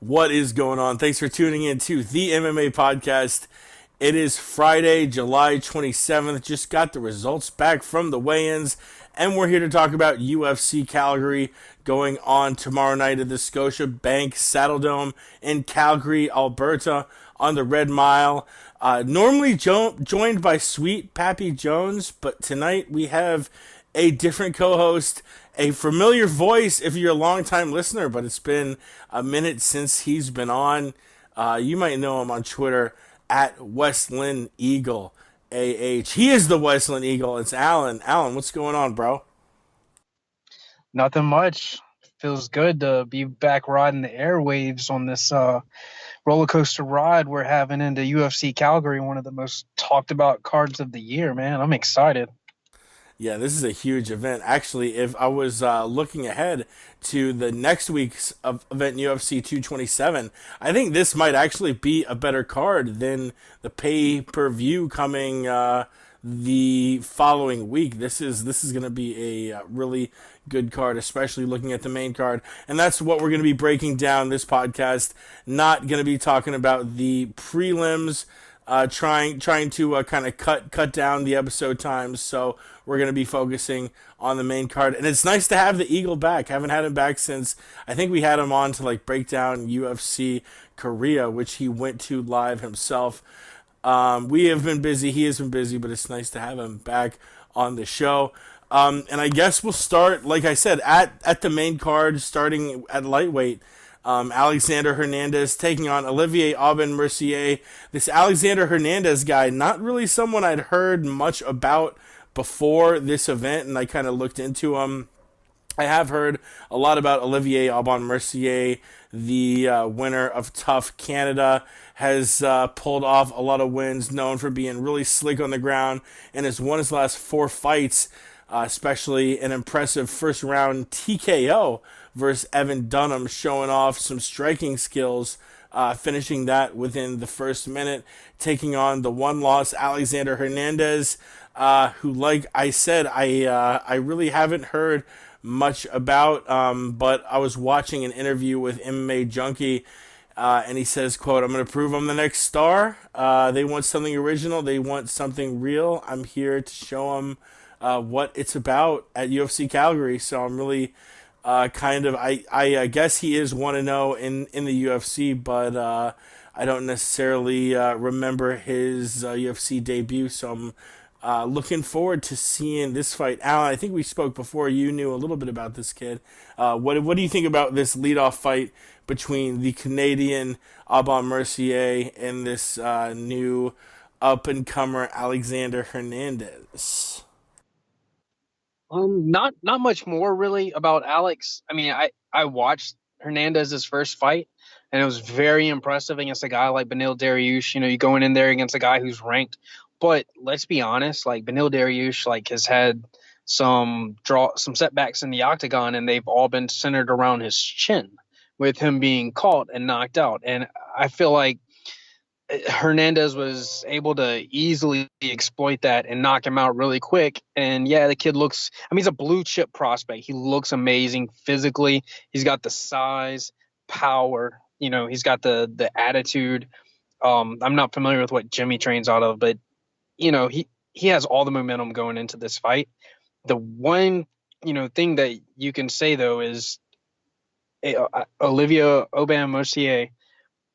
What is going on? Thanks for tuning in to the MMA podcast. It is Friday, July 27th. Just got the results back from the weigh-ins, and we're here to talk about UFC Calgary going on tomorrow night at the Scotia Bank Saddledome in Calgary, Alberta on the Red Mile. Normally joined by Sweet Pappy Jones, but tonight we have a different co-host, a familiar voice if you're a long-time listener, but it's been a minute since he's been on. You might know him on Twitter at Westland Eagle AH. He is the Westland Eagle. It's Alan. Alan, what's going on, bro? Nothing much. Feels good to be back riding the airwaves on this roller coaster ride we're having into UFC Calgary, one of the most talked about cards of the year, man. I'm excited. Yeah, this is a huge event. Actually, if I was looking ahead to the next week's event, UFC 227, I think this might actually be a better card than the pay-per-view coming the following week. This is going to be a really good card, especially looking at the main card. And that's what we're going to be breaking down this podcast. Not going to be talking about the prelims, trying to kind of cut down the episode times. So we're going to be focusing on the main card. And it's nice to have the Eagle back. Haven't had him back since, I think we had him on to break down UFC Korea, which he went to live himself. We have been busy. He has been busy, but it's nice to have him back on the show. And I guess we'll start, like I said, at the main card, starting at lightweight. Alexander Hernandez taking on Olivier Aubin Mercier. This Alexander Hernandez guy, not really someone I'd heard much about before this event, and I kind of looked into him. I have heard a lot about Olivier Aubin Mercier, the winner of Tough Canada, has pulled off a lot of wins, known for being really slick on the ground, and has won his last 4 fights, especially an impressive first round TKO versus Evan Dunham, showing off some striking skills, finishing that within the first minute, taking on the one-loss Alexander Hernandez, who, like I said, I really haven't heard much about, but I was watching an interview with MMA Junkie, and he says, quote, "I'm going to prove I'm the next star. They want something original. They want something real. I'm here to show them what it's about at UFC Calgary." So I'm really I guess he is 1-0 in the UFC, but I don't necessarily remember his UFC debut, so I'm looking forward to seeing this fight. Alan, I think we spoke before. You knew a little bit about this kid. What do you think about this leadoff fight between the Canadian Aubin Mercier and this new up-and-comer Alexander Hernandez? Not much more really about Alex. I mean, I watched Hernandez's first fight, and it was very impressive against a guy like Beneil Dariush. You're going in there against a guy who's ranked. But let's be honest, Beneil Dariush has had some setbacks in the octagon, and they've all been centered around his chin, with him being caught and knocked out. And I feel like Hernandez was able to easily exploit that and knock him out really quick. And yeah, the kid he's a blue chip prospect. He looks amazing physically. He's got the size, power, he's got the attitude. I'm not familiar with what Jimmy trains out of, but he has all the momentum going into this fight. The one, thing that you can say though is Olivier Aubin Mercier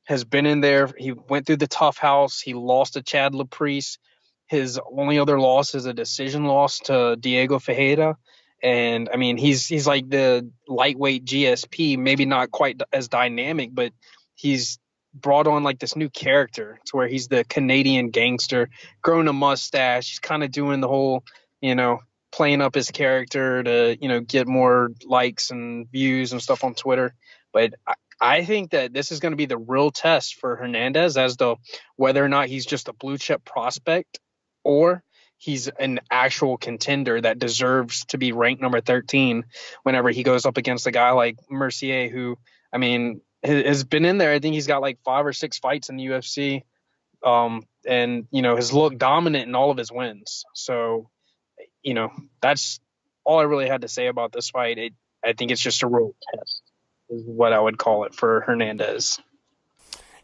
has been in there. He went through the tough house. He lost to Chad Laprise. His only other loss is a decision loss to Diego Ferreira. And I mean, he's like the lightweight GSP, maybe not quite as dynamic, but he's brought on this new character to where he's the Canadian gangster, growing a mustache. He's kind of doing the whole, playing up his character to, get more likes and views and stuff on Twitter. But I think that this is going to be the real test for Hernandez as to whether or not he's just a blue chip prospect or he's an actual contender that deserves to be ranked number 13 whenever he goes up against a guy like Mercier, who, I mean, has been in there. I think he's got 5 or 6 fights in the UFC, and, has looked dominant in all of his wins. So, that's all I really had to say about this fight. I think it's just a real test. is what I would call it for Hernandez.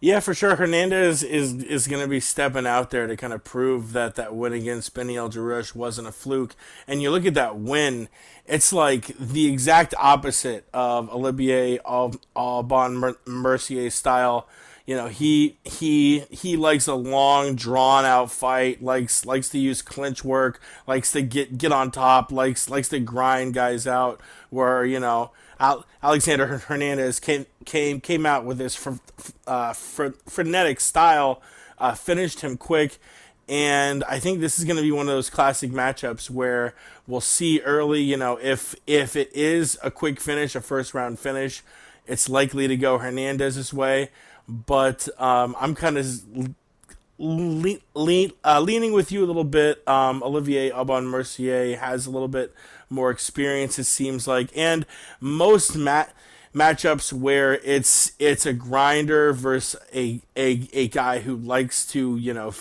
Yeah, for sure. Hernandez is going to be stepping out there to kind of prove that that win against Benny El wasn't a fluke. And you look at that win, it's like the exact opposite of Olivier Aubin Mercier style. You know, he likes a long, drawn out fight. Likes to use clinch work. Likes to get on top. Likes to grind guys out. Where Alexander Hernandez came out with this frenetic style, finished him quick, and I think this is going to be one of those classic matchups where we'll see early. If it is a quick finish, a first round finish, it's likely to go Hernandez's way. But I'm kind of leaning with you a little bit. Olivier Aubin Mercier has a little bit more experience, it seems like, and most matchups where it's a grinder versus a guy who likes to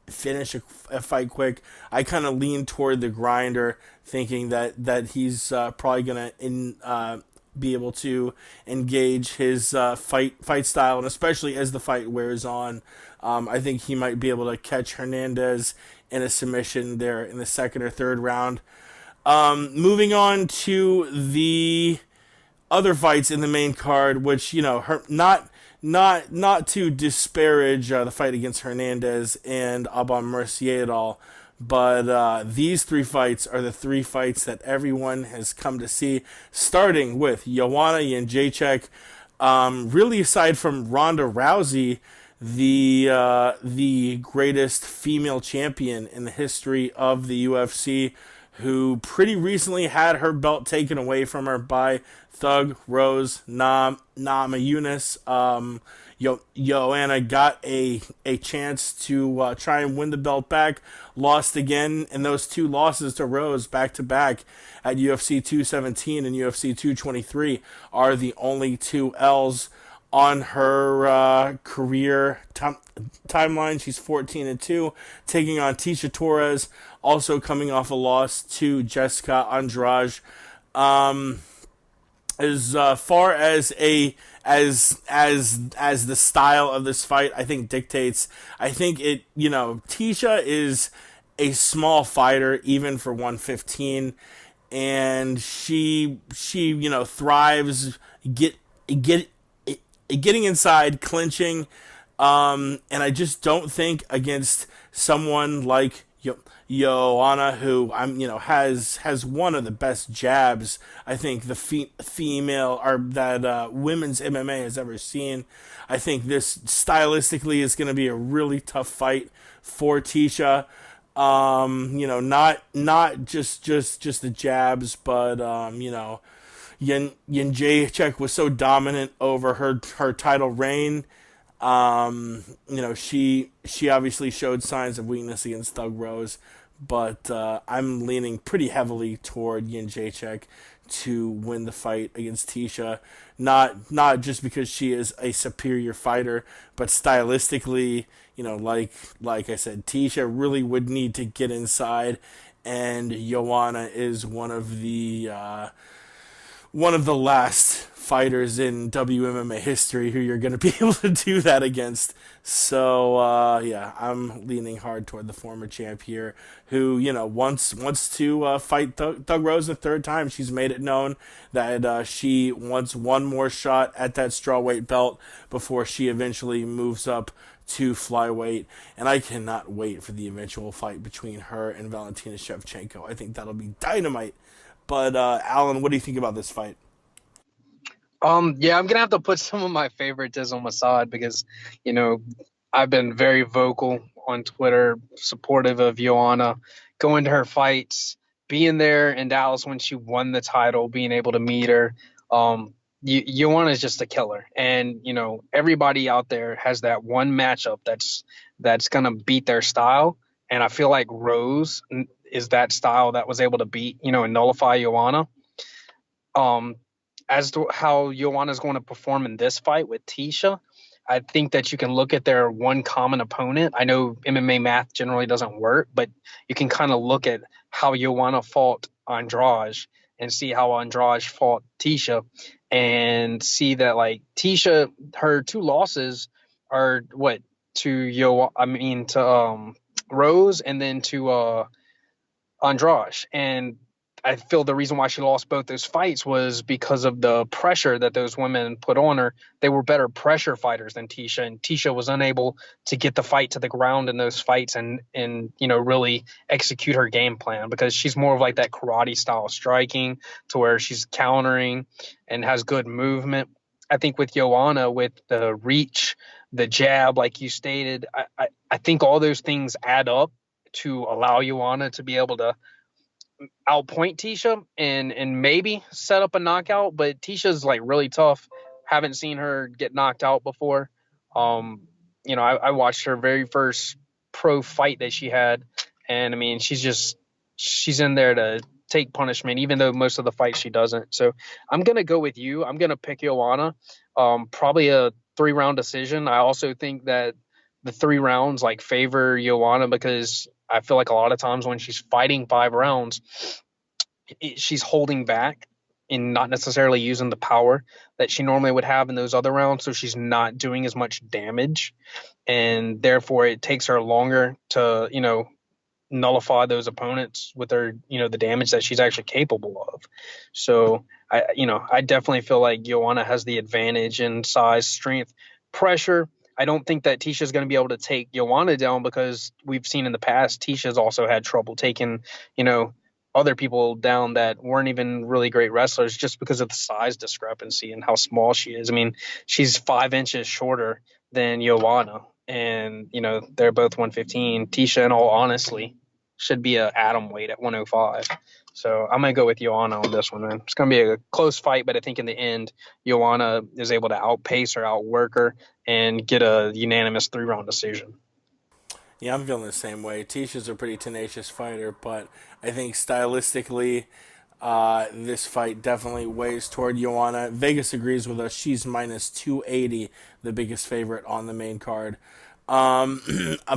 finish a fight quick. I kind of lean toward the grinder, thinking that he's probably gonna be able to engage his fight style, and especially as the fight wears on, I think he might be able to catch Hernandez in a submission there in the second or third round. Moving on to the other fights in the main card, which not to disparage the fight against Hernandez and Aubin Mercier at all, but these three fights are the three fights that everyone has come to see, starting with Joanna Jędrzejczyk. Really, aside from Ronda Rousey, the greatest female champion in the history of the UFC, who pretty recently had her belt taken away from her by Thug Rose Namajunas. Joanna got a chance to try and win the belt back, lost again, and those two losses to Rose back to back at UFC 217 and UFC 223 are the only two L's on her career timeline. She's 14-2, taking on Tecia Torres, also coming off a loss to Jessica Andrade. As far as as the style of this fight, I think dictates. I think Tecia is a small fighter even for 115, and she thrives getting inside, clinching, and I just don't think against someone like Joanna, who has one of the best jabs I think the female or that women's MMA has ever seen. I think this stylistically is going to be a really tough fight for Tecia. Not just the jabs, but Jędrzejczyk was so dominant over her title reign. She obviously showed signs of weakness against Thug Rose, but I'm leaning pretty heavily toward Jędrzejczyk to win the fight against Tecia. Not just because she is a superior fighter, but stylistically, like I said, Tecia really would need to get inside, and Joanna is one of the last fighters in WMMA history who you're going to be able to do that against. So, I'm leaning hard toward the former champ here, who, wants to fight Thug Rose a third time. She's made it known that she wants one more shot at that strawweight belt before she eventually moves up to flyweight. And I cannot wait for the eventual fight between her and Valentina Shevchenko. I think that'll be dynamite. But, Alan, what do you think about this fight? Yeah, I'm gonna have to put some of my favoritism aside because, I've been very vocal on Twitter, supportive of Joanna, going to her fights, being there in Dallas when she won the title, being able to meet her. Joanna is just a killer, and everybody out there has that one matchup that's gonna beat their style, and I feel like Rose is that style that was able to beat, and nullify Joanna. As to how Joanna is going to perform in this fight with Tecia, I think that you can look at their one common opponent. I know MMA math generally doesn't work, but you can kind of look at how Joanna fought Andrade and see how Andrade fought Tecia. and see that like Tisha, her two losses are what to Rose and then to Andrade. And I feel the reason why she lost both those fights was because of the pressure that those women put on her. They were better pressure fighters than Tisha, and Tisha was unable to get the fight to the ground in those fights and really execute her game plan, because she's more of like that karate style striking to where she's countering and has good movement. I think with Joanna, with the reach, the jab, like you stated, I think all those things add up to allow Joanna to be able to outpoint Tisha and maybe set up a knockout. But Tisha's like really tough. Haven't seen her get knocked out before. Um, I watched her very first pro fight that she had, and I mean, she's in there to take punishment, even though most of the fights she doesn't. So I'm gonna go with you. I'm gonna pick Joanna. Probably a 3-round decision. I also think that the 3 rounds like favor Joanna, because I feel like a lot of times when she's fighting 5 rounds, she's holding back and not necessarily using the power that she normally would have in those other rounds. So she's not doing as much damage. And therefore, it takes her longer to, nullify those opponents with her, the damage that she's actually capable of. So I definitely feel like Joanna has the advantage in size, strength, pressure. I don't think that Tisha's going to be able to take Joanna down, because we've seen in the past Tisha's also had trouble taking, other people down that weren't even really great wrestlers, just because of the size discrepancy and how small she is. I mean, she's 5 inches shorter than Joanna, and they're both 115. Tisha, in all honestly, should be a atom weight at 105. So I'm gonna go with Joanna on this one, man. It's gonna be a close fight, but I think in the end, Joanna is able to outpace her, outwork her, and get a unanimous 3-round decision. Yeah, I'm feeling the same way. Tisha's a pretty tenacious fighter, but I think stylistically, this fight definitely weighs toward Joanna. Vegas agrees with us. She's minus 280, the biggest favorite on the main card. A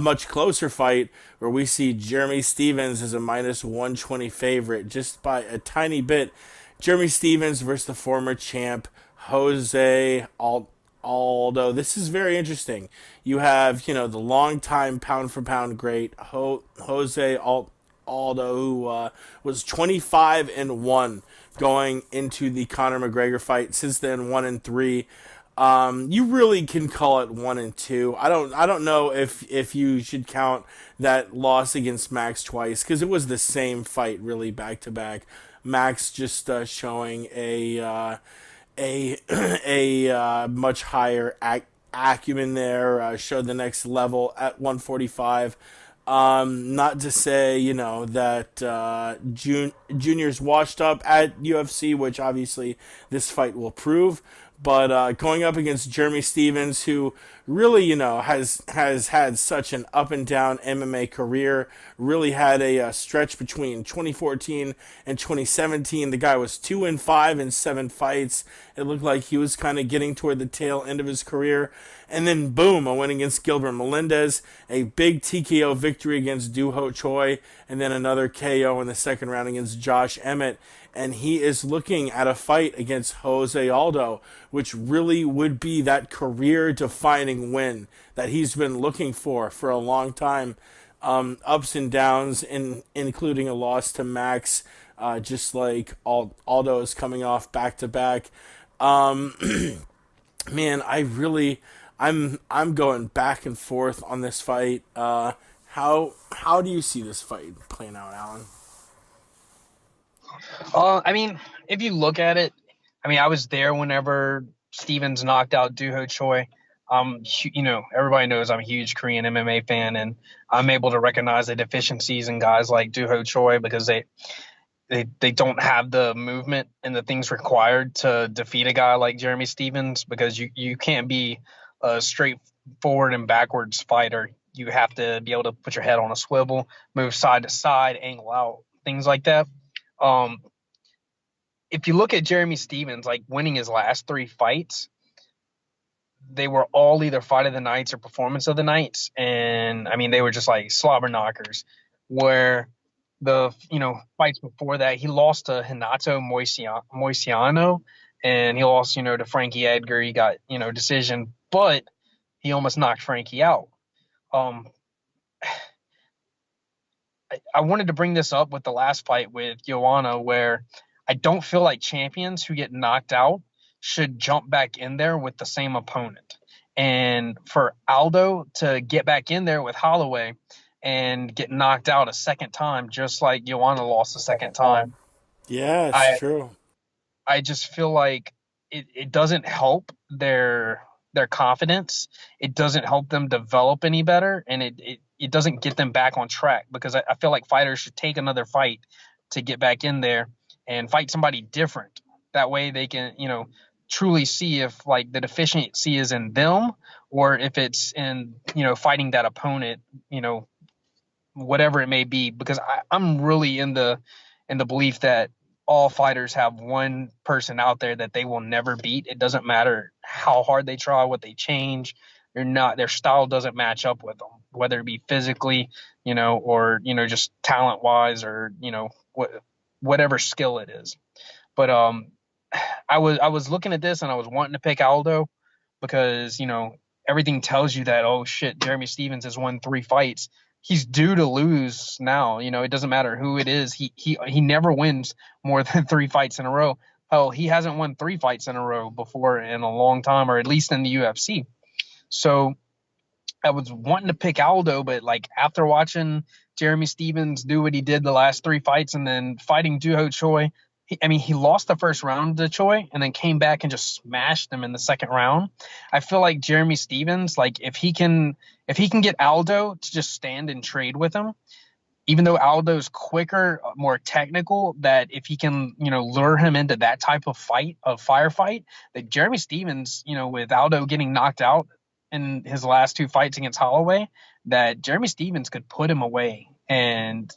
much closer fight where we see Jeremy Stevens as a minus 120 favorite, just by a tiny bit. Jeremy Stevens versus the former champ, Jose Aldo. This is very interesting. You have, the longtime pound for pound great Jose Aldo, who was 25-1 going into the Conor McGregor fight. Since then, 1-3. You really can call it 1-2. I don't know if you should count that loss against Max twice, because it was the same fight really back to back. Max just showing a much higher acumen there, showed the next level at 145. Not to say, that Junior's washed up at UFC, which obviously this fight will prove. But going up against Jeremy Stevens, who really, has had such an up and down MMA career, really had a stretch between 2014 and 2017. The guy was 2-5 in 7 fights. It looked like he was kind of getting toward the tail end of his career. And then, boom, a win against Gilbert Melendez, a big TKO victory against Doo Ho Choi, and then another KO in the second round against Josh Emmett. And he is looking at a fight against Jose Aldo, which really would be that career-defining win that he's been looking for a long time. Ups and downs, including a loss to Max, just like Aldo is coming off back-to-back. Man, I'm going back and forth on this fight. How do you see this fight playing out, Alan? I mean, if you look at it, I mean, I was there whenever Stevens knocked out Doo Ho Choi. Everybody knows I'm a huge Korean MMA fan, and I'm able to recognize the deficiencies in guys like Doo Ho Choi, because they don't have the movement and the things required to defeat a guy like Jeremy Stevens, because you can't be a straightforward and backwards fighter. You have to be able to put your head on a swivel, move side to side, angle out, things like that. If you look at Jeremy Stevens, like winning his last 3 fights, they were all either fight of the nights or performance of the nights. And I mean, they were just like slobber knockers, where the, fights before that, he lost to Renato Moicano, and he lost, to Frankie Edgar. He got, decision, but he almost knocked Frankie out. Um, I wanted to bring this up with the last fight with Joanna, where I don't feel like champions who get knocked out should jump back in there with the same opponent. And for Aldo to get back in there with Holloway and get knocked out a second time, just like Joanna lost a second time, Yeah, it's I true. I just feel like it doesn't help their confidence. It doesn't help them develop any better, and it doesn't get them back on track, because I feel like fighters should take another fight to get back in there and fight somebody different. That way they can, truly see if like the deficiency is in them, or if it's in, fighting that opponent, whatever it may be, because I'm really in the belief that all fighters have one person out there that they will never beat. It doesn't matter how hard they try, what they change. They're not, their style doesn't match up with them, whether it be physically, or just talent wise, or whatever skill it is. But I was looking at this and I was wanting to pick Aldo, because everything tells you that, oh shit, Jeremy Stevens has won 3 fights. He's due to lose now. It doesn't matter who it is. He never wins more than 3 fights in a row. Hell, he hasn't won 3 fights in a row before in a long time, or at least in the UFC. So I was wanting to pick Aldo, but like after watching Jeremy Stevens do what he did the last 3 fights and then fighting Doo Choi, he lost the first round to Choi and then came back and just smashed him in the second round. I feel like Jeremy Stevens, like if he can get Aldo to just stand and trade with him, even though Aldo's quicker, more technical, that if he can, lure him into that type of fight, of firefight, that Jeremy Stevens, with Aldo getting knocked out in his last 2 fights against Holloway, that Jeremy Stevens could put him away and,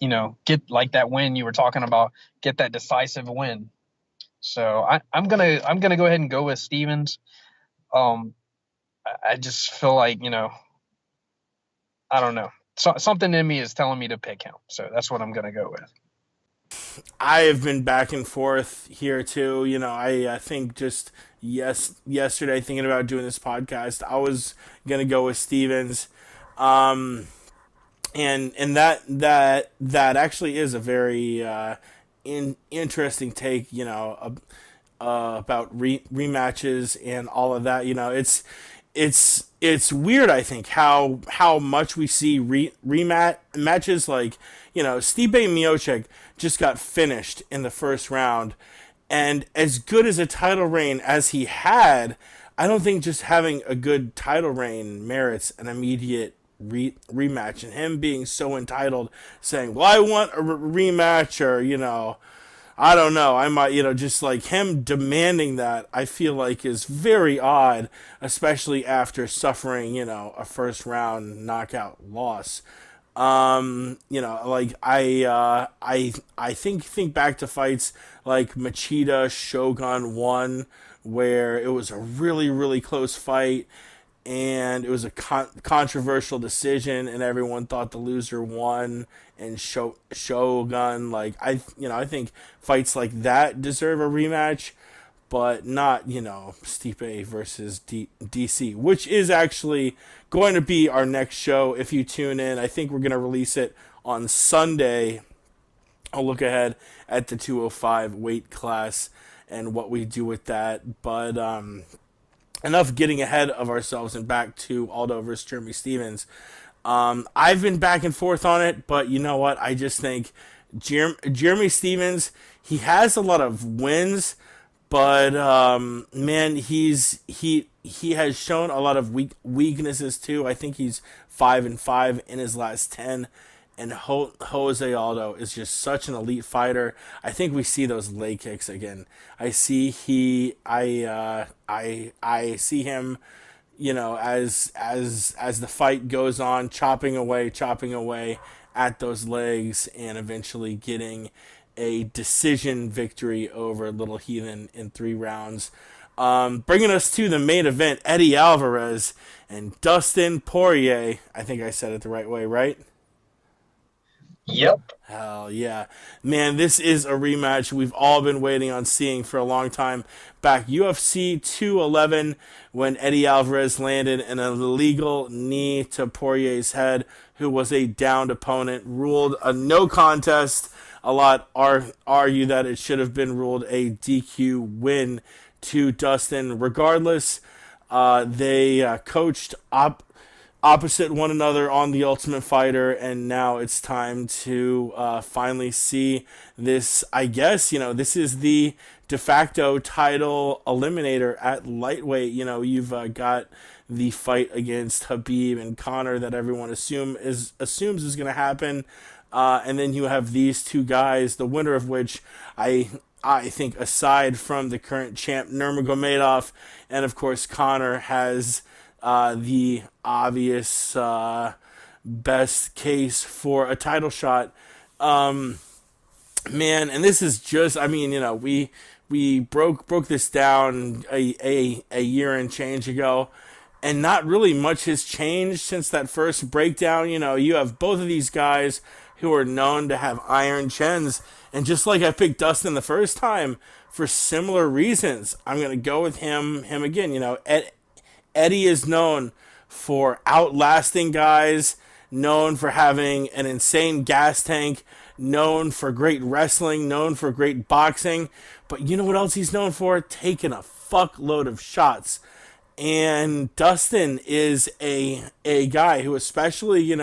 get like that win you were talking about, get that decisive win. So I'm gonna go ahead and go with Stevens. I just feel like, I don't know. Something in me is telling me to pick him. So that's what I'm going to go with. I have been back and forth here too. I think just yesterday thinking about doing this podcast, I was gonna go with Stevens, and that actually is a very interesting take. About rematches and all of that. It's weird. I think how much we see rematches. Like Stipe Miocic just got finished in the first round, and as good as a title reign as he had, I don't think just having a good title reign merits an immediate rematch. And him being so entitled, saying, "Well, I want a rematch," or I don't know. I might, just like him demanding that, I feel like is very odd, especially after suffering, a first round knockout loss. Like I think back to fights like Machida Shogun 1, where it was a really, really close fight and it was a controversial decision, and everyone thought the loser won. And Shogun, like I think fights like that deserve a rematch, but not Stipe versus DC, which is actually going to be our next show. If you tune in, I think we're going to release it on Sunday. I'll look ahead at the 205 weight class and what we do with that, but enough getting ahead of ourselves and back to Aldo versus Jeremy Stevens. I've been back and forth on it, but you know what? I just think Jeremy Stevens, he has a lot of wins, but man, he has shown a lot of weaknesses too. I think he's 5-5 in his last 10. And Jose Aldo is just such an elite fighter. I think we see those leg kicks again. I see I see him, as the fight goes on, chopping away at those legs, and eventually getting a decision victory over Little Heathen in 3 rounds. Bringing us to the main event, Eddie Alvarez and Dustin Poirier. I think I said it the right way, right? Yep. Hell yeah. Man, this is a rematch we've all been waiting on seeing for a long time. Back UFC 211 when Eddie Alvarez landed an illegal knee to Poirier's head, who was a downed opponent, ruled a no contest. A lot argue that it should have been ruled a DQ win to Dustin. Regardless, they coached opposite one another on The Ultimate Fighter, and now it's time to finally see this. I guess, this is the de facto title eliminator at lightweight. You've got the fight against Habib and Conor that everyone assumes is going to happen. And then you have these two guys, the winner of which I think, aside from the current champ Nurmagomedov, and of course Conor, has the obvious best case for a title shot. Man, and this is just, we broke this down a year and change ago, and not really much has changed since that first breakdown. You have both of these guys who are known to have iron chins, and just like I picked Dustin the first time for similar reasons, I'm gonna go with him again. Eddie is known for outlasting guys, known for having an insane gas tank, known for great wrestling, known for great boxing. But you know what else he's known for? Taking a fuckload of shots. And Dustin is a guy who, especially, he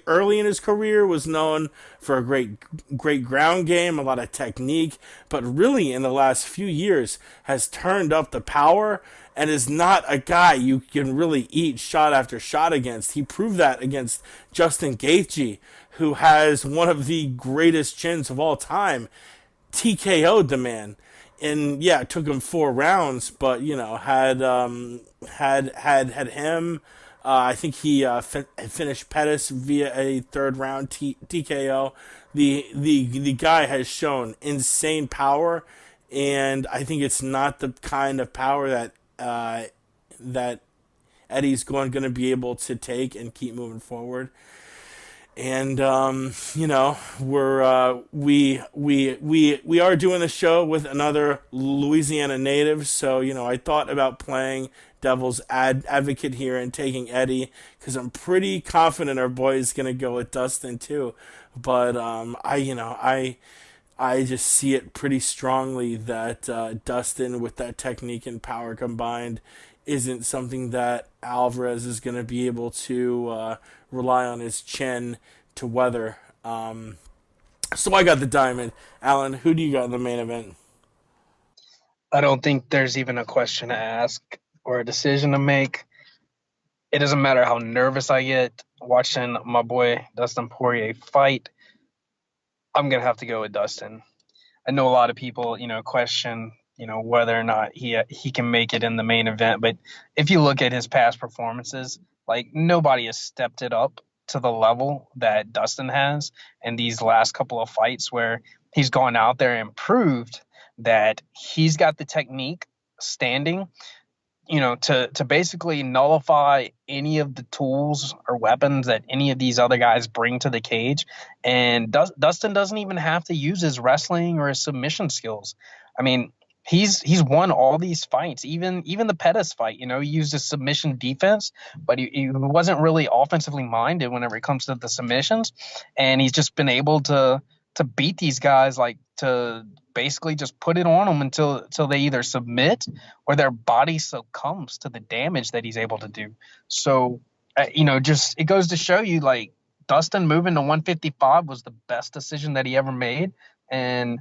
early in his career was known for a great ground game, a lot of technique, but really in the last few years has turned up the power and is not a guy you can really eat shot after shot against. He proved that against Justin Gaethje, who has one of the greatest chins of all time. TKO'd the man. And yeah, it took him 4 rounds, but had him. I think he finished Pettis via a 3rd round TKO. The guy has shown insane power, and I think it's not the kind of power that Eddie's going to be able to take and keep moving forward. And we are doing the show with another Louisiana native, so I thought about playing devil's advocate here and taking Eddie, because I'm pretty confident our boy is gonna go with Dustin too. But I just see it pretty strongly that Dustin, with that technique and power combined, isn't something that Alvarez is going to be able to rely on his chin to weather. So I got the diamond. Alan, who do you got in the main event? I don't think there's even a question to ask or a decision to make. It doesn't matter how nervous I get watching my boy Dustin Poirier fight. I'm going to have to go with Dustin. I know a lot of people, question, whether or not he can make it in the main event. But if you look at his past performances, like, nobody has stepped it up to the level that Dustin has in these last couple of fights, where he's gone out there and proved that he's got the technique standing, to basically nullify any of the tools or weapons that any of these other guys bring to the cage. And Dustin doesn't even have to use his wrestling or his submission skills. I mean, he's won all these fights, even the Pettis fight. He used his submission defense, but he wasn't really offensively minded whenever it comes to the submissions. And he's just been able to beat these guys, like, to basically just put it on them until they either submit or their body succumbs to the damage that he's able to do. So, just, it goes to show you, like, Dustin moving to 155 was the best decision that he ever made. And,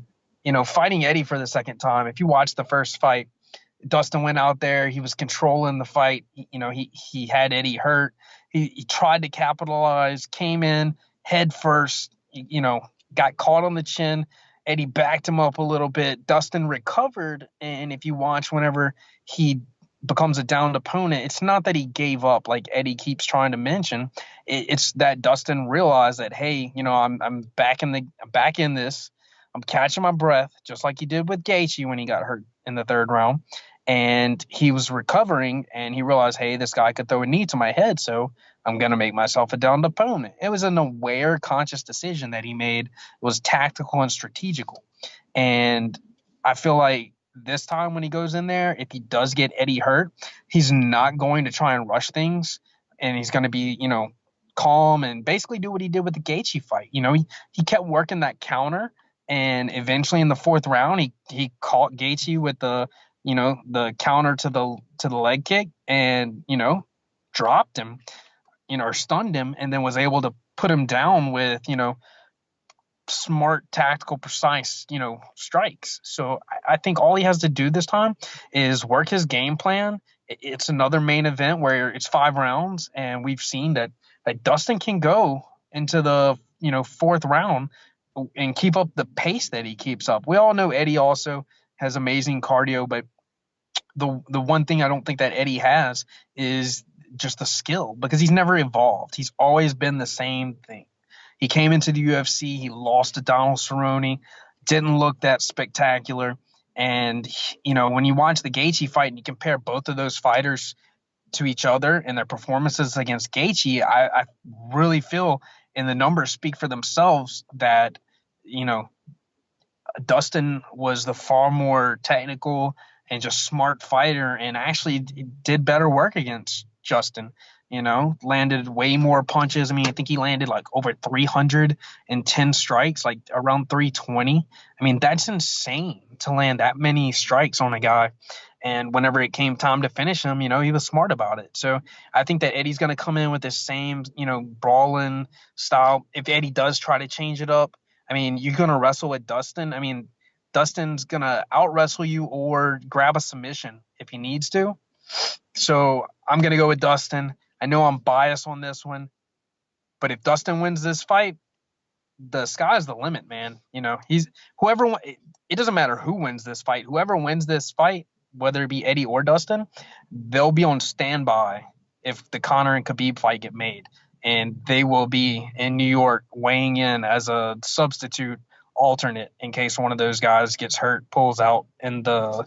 fighting Eddie for the second time, if you watch the first fight, Dustin went out there, he was controlling the fight. He had Eddie hurt. He tried to capitalize, came in head first, got caught on the chin. Eddie backed him up a little bit. Dustin recovered, and if you watch, whenever he becomes a downed opponent, it's not that he gave up like Eddie keeps trying to mention. It's that Dustin realized that, hey, I'm back in this. I'm catching my breath, just like he did with Gaethje when he got hurt in the 3rd round. And he was recovering, and he realized, hey, this guy could throw a knee to my head, so I'm going to make myself a downed opponent. It was an aware, conscious decision that he made. It was tactical and strategical. And I feel like this time when he goes in there, if he does get Eddie hurt, he's not going to try and rush things. And he's going to be, calm and basically do what he did with the Gaethje fight. He kept working that counter. And eventually in the fourth round, he caught Gaethje with the counter to the leg kick and, dropped him, or stunned him, and then was able to put him down with, smart, tactical, precise, strikes. So I think all he has to do this time is work his game plan. It's another main event where it's 5 rounds, and we've seen that Dustin can go into the fourth round and keep up the pace that he keeps up. We all know Eddie also has amazing cardio, but the one thing I don't think that Eddie has is just the skill, because he's never evolved. He's always been the same thing. He came into the UFC, he lost to Donald Cerrone, didn't look that spectacular. And, when you watch the Gaethje fight and you compare both of those fighters to each other and their performances against Gaethje, I really feel, and the numbers speak for themselves, that, Dustin was the far more technical and just smart fighter, and actually did better work against Justin. Landed way more punches. I mean, I think he landed like over 310 strikes, like around 320. I mean, that's insane to land that many strikes on a guy. And whenever it came time to finish him, he was smart about it. So I think that Eddie's going to come in with the same, brawling style. If Eddie does try to change it up, I mean, you're going to wrestle with Dustin. I mean, Dustin's going to out wrestle you or grab a submission if he needs to. So I'm going to go with Dustin. I know I'm biased on this one, but if Dustin wins this fight, the sky's the limit, man. It doesn't matter who wins this fight. Whoever wins this fight, whether it be Eddie or Dustin, they'll be on standby if the Conor and Khabib fight get made. And they will be in New York weighing in as a substitute alternate in case one of those guys gets hurt, pulls out in the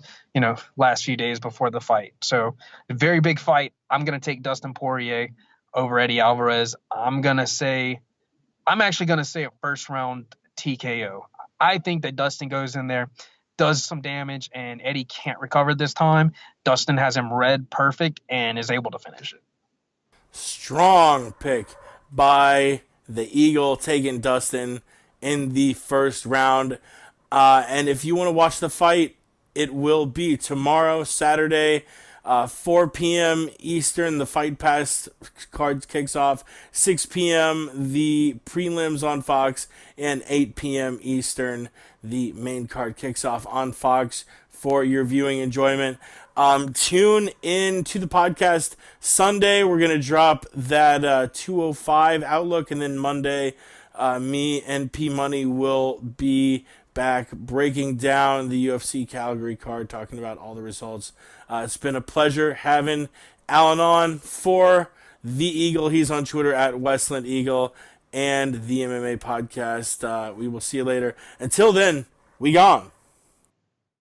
last few days before the fight. So a very big fight. I'm going to take Dustin Poirier over Eddie Alvarez. I'm actually going to say a first round TKO. I think that Dustin goes in there, does some damage, and Eddie can't recover this time. Dustin has him read perfect and is able to finish it. Strong pick by the Eagle, taking Dustin in the first round. And if you want to watch the fight, it will be tomorrow, Saturday, 4 p.m. Eastern. The Fight Pass card kicks off. 6 p.m. the prelims on Fox, and 8 p.m. Eastern the main card kicks off on Fox for your viewing enjoyment. Tune in to the podcast Sunday. We're going to drop that 205 Outlook, and then Monday, me and P Money will be back breaking down the UFC Calgary card, talking about all the results. It's been a pleasure having Alan on for the Eagle. He's on Twitter at Westland Eagle, and the MMA podcast. We will see you later. Until then, we gone.